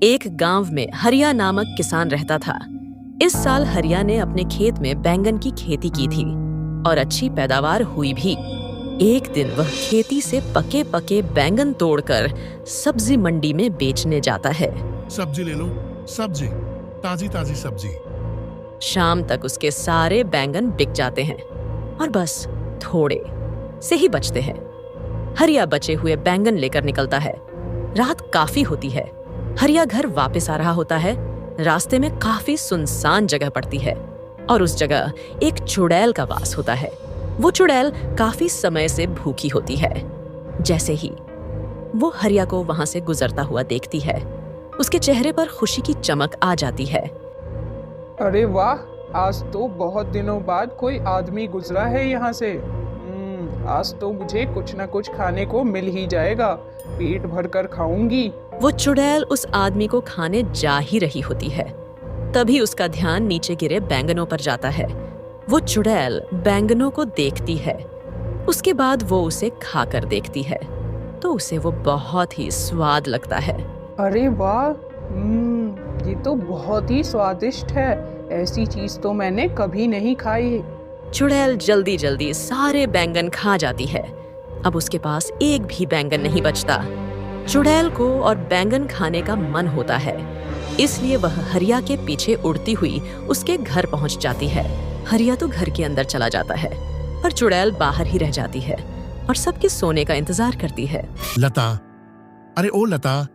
एक गांव में हरिया नामक किसान रहता था। इस साल हरिया ने अपने खेत में बैंगन की खेती की थी और अच्छी पैदावार हुई भी। एक दिन वह खेती से पके पके बैंगन तोड़कर सब्जी मंडी में बेचने जाता है। सब्जी ले लो, सब्जी, ताजी ताजी सब्जी। शाम तक उसके सारे बैंगन बिक जाते हैं और बस थोड़े से ही बचते हैं। हरिया बचे हुए बैंगन लेकर निकलता है। रात काफी होती है। हरिया घर वापस आ रहा होता है। रास्ते में काफी सुनसान जगह पड़ती है और उस जगह एक चुड़ैल का वास होता है। वो चुड़ैल काफी समय से भूखी होती है। जैसे ही वो हरिया को वहां से गुजरता हुआ देखती है, उसके चेहरे पर खुशी की चमक आ जाती है। अरे वाह, आज तो बहुत दिनों बाद कोई आदमी गुजरा है यहाँ से। आज तो मुझे कुछ न कुछ खाने को मिल ही जाएगा। पेट भर कर खाऊंगी। वो चुड़ैल उस आदमी को खाने जा ही रही होती है। तभी उसका ध्यान नीचे गिरे बैंगनों पर जाता है। वो चुड़ैल बैंगनों को देखती है। उसके बाद वो उसे खाकर देखती है तो उसे वो बहुत ही स्वाद लगता है। अरे वाह, ये तो बहुत ही स्वादिष्ट है। ऐसी चीज तो मैंने कभी नहीं खाई। चुड़ैल जल्दी जल्दी सारे बैंगन खा जाती है। अब उसके पास एक भी बैंगन नहीं बचता। चुड़ैल को और बैंगन खाने का मन होता है, इसलिए वह हरिया के पीछे उड़ती हुई उसके घर पहुंच जाती है। हरिया तो घर के अंदर चला जाता है पर चुड़ैल बाहर ही रह जाती है और सबके सोने का इंतजार करती है। लता, अरे ओ लता,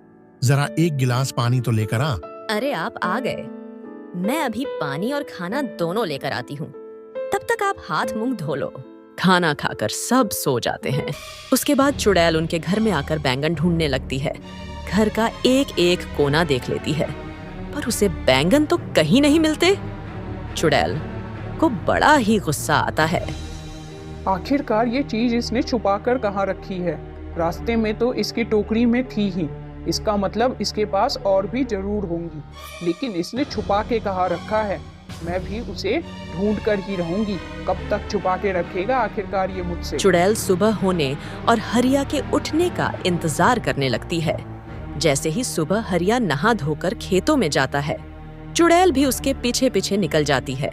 जरा एक गिलास पानी तो लेकर आ। अरे आप आ गए। मैं अभी पानी और खाना दोनों लेकर आती हूँ, तब तक आप हाथ मुंह धो लो। खाना खाकर सब सो जाते हैं। उसके बाद चुड़ैल उनके घर में आकर बैंगन ढूंढने लगती है। घर का एक एक कोना देख लेती है पर उसे बैंगन तो कहीं नहीं मिलते। चुड़ैल को बड़ा ही गुस्सा आता है। आखिरकार ये चीज इसने छुपा कर कहाँ रखी है? रास्ते में तो इसकी टोकरी में थी ही। इसका मतलब इसके पास और भी जरूर होंगी, लेकिन इसने छुपा के कहाँ रखा है? मैं भी उसे ढूंढ कर ही रहूंगी। कब तक छुपा के रखेगा आखिरकार ये मुझसे? चुड़ैल सुबह होने और हरिया के उठने का इंतजार करने लगती है। जैसे ही सुबह हरिया नहा धोकर खेतों में जाता है, चुड़ैल भी उसके पीछे पीछे निकल जाती है।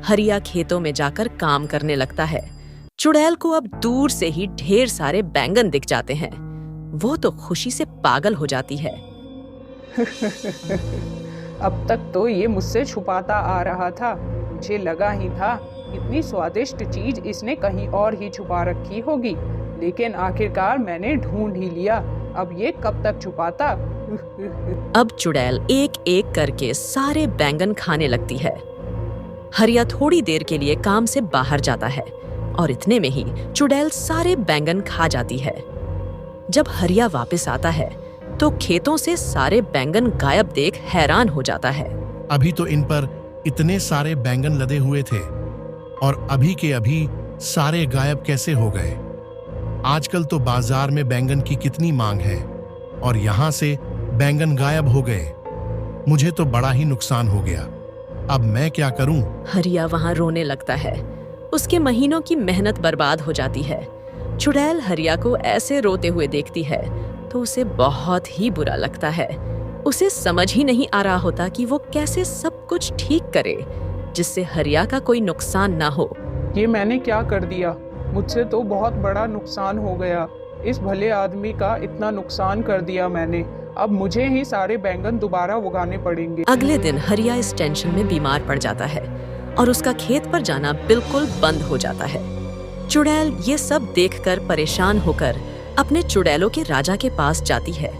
हरिया खेतों में जाकर काम करने लगता है। चुड़ैल को अब दूर से ही ढेर सारे बैंगन दिख जाते हैं। वो तो खुशी से पागल हो जाती है। अब तक तो ये मुझसे छुपाता आ रहा था। मुझे लगा ही था इतनी स्वादिष्ट चीज इसने कहीं और ही छुपा रखी होगी, लेकिन आखिरकार मैंने ढूंढ ही लिया। अब ये कब तक छुपाता? अब चुड़ैल एक एक करके सारे बैंगन खाने लगती है। हरिया थोड़ी देर के लिए काम से बाहर जाता है और इतने में ही चुड़ैल सारे बैंगन खा जाती है। जब हरिया वापस आता है तो खेतों से सारे बैंगन गायब देख हैरान हो जाता है। अभी तो इन पर इतने सारे बैंगन लदे हुए थे और अभी के अभी सारे गायब कैसे हो गए? आजकल तो बाजार में बैंगन की कितनी मांग है और यहाँ से बैंगन गायब हो गए। मुझे तो बड़ा ही नुकसान हो गया। अब मैं क्या करूं? हरिया वहां रोने लगता है। उसके महीनों की मेहनत बर्बाद हो जाती है। चुड़ैल हरिया को ऐसे रोते हुए देखती है तो उसे बहुत ही बुरा लगता है। उसे समझ ही नहीं आ रहा होता कि वो कैसे सब कुछ ठीक करे जिससे हरिया का कोई नुकसान ना हो। ये मैंने क्या कर दिया? मुझसे तो बहुत बड़ा नुकसान हो गया। इस भले आदमी का इतना नुकसान कर दिया मैंने। अब मुझे ही सारे बैंगन दोबारा उगाने पड़ेंगे। अगले दिन हरिया इस टेंशन में बीमार पड़ जाता है और उसका खेत पर जाना बिल्कुल बंद हो जाता है। चुड़ैल ये सब देखकर परेशान होकर अपने चुड़ैलों के राजा के पास जाती है।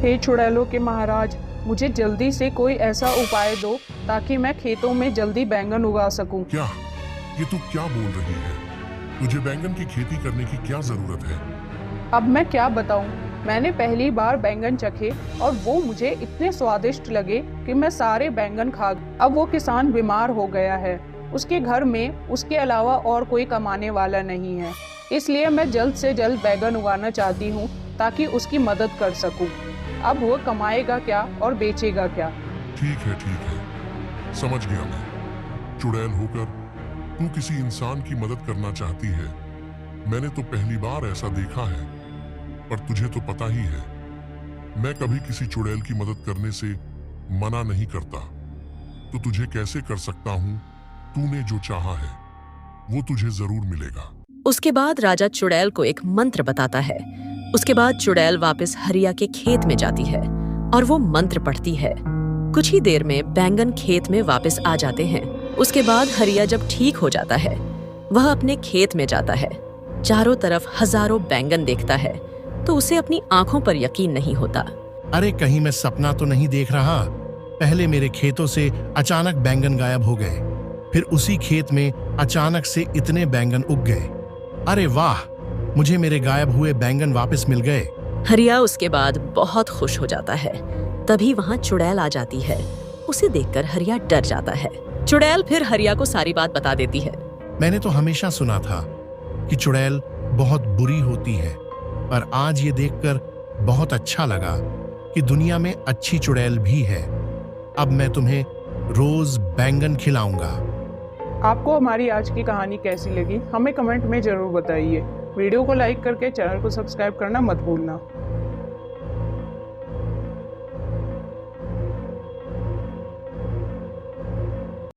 हे चुड़ैलों के महाराज, मुझे जल्दी से कोई ऐसा उपाय दो ताकि मैं खेतों में जल्दी बैंगन उगा सकूं। क्या ये तू क्या बोल रही है? तुझे बैंगन की खेती करने की क्या जरूरत है? अब मैं क्या बताऊं? मैंने पहली बार बैंगन चखे और वो मुझे इतने स्वादिष्ट लगे कि मैं सारे बैंगन खा गई। अब वो किसान बीमार हो गया है। उसके घर में उसके अलावा और कोई कमाने वाला नहीं है, इसलिए मैं जल्द से जल्द बैंगन उगाना चाहती हूँ ताकि उसकी मदद कर सकूं। अब वो कमाएगा क्या और बेचेगा क्या? ठीक है, समझ गया मैं। चुड़ैल होकर तू किसी इंसान की मदद करना चाहती है। मैंने तो पहली बार ऐसा देखा है, पर तुझे तो पता ही है मैं कभी किसी चुड़ैल की मदद करने से मना नहीं करता, तो तुझे कैसे कर सकता हूँ? तूने जो चाहा है वो तुझे जरूर मिलेगा। उसके बाद राजा चुड़ैल को एक मंत्र बताता है। उसके बाद चुड़ैल वापस हरिया के खेत में जाती है और वो मंत्र पढ़ती है। कुछ ही देर में बैंगन खेत में वापस आ जाते हैं। उसके बाद हरिया जब ठीक हो जाता है, वह अपने खेत में जाता है। चारों तरफ हजारों बैंगन देखता है तो उसे अपनी आंखों पर यकीन नहीं होता। अरे कहीं मैं सपना तो नहीं देख रहा। पहले मेरे खेतों से अचानक बैंगन गायब हो गए, फिर उसी खेत में अचानक से इतने बैंगन उग गए। अरे वाह, मुझे मेरे गायब हुए बैंगन वापस मिल गए। हरिया उसके बाद बहुत खुश हो जाता है। तभी वहां चुड़ैल आ जाती है। उसे देखकर हरिया डर जाता है। चुड़ैल फिर हरिया को सारी बात बता देती है। मैंने तो हमेशा सुना था कि चुड़ैल बहुत बुरी होती है, पर आज ये देखकर बहुत अच्छा लगा कि दुनिया में अच्छी चुड़ैल भी है। अब मैं तुम्हें रोज बैंगन खिलाऊंगा। आपको हमारी आज की कहानी कैसी लगी हमें कमेंट में जरूर बताइए। वीडियो को लाइक करके चैनल को सब्सक्राइब करना मत भूलना।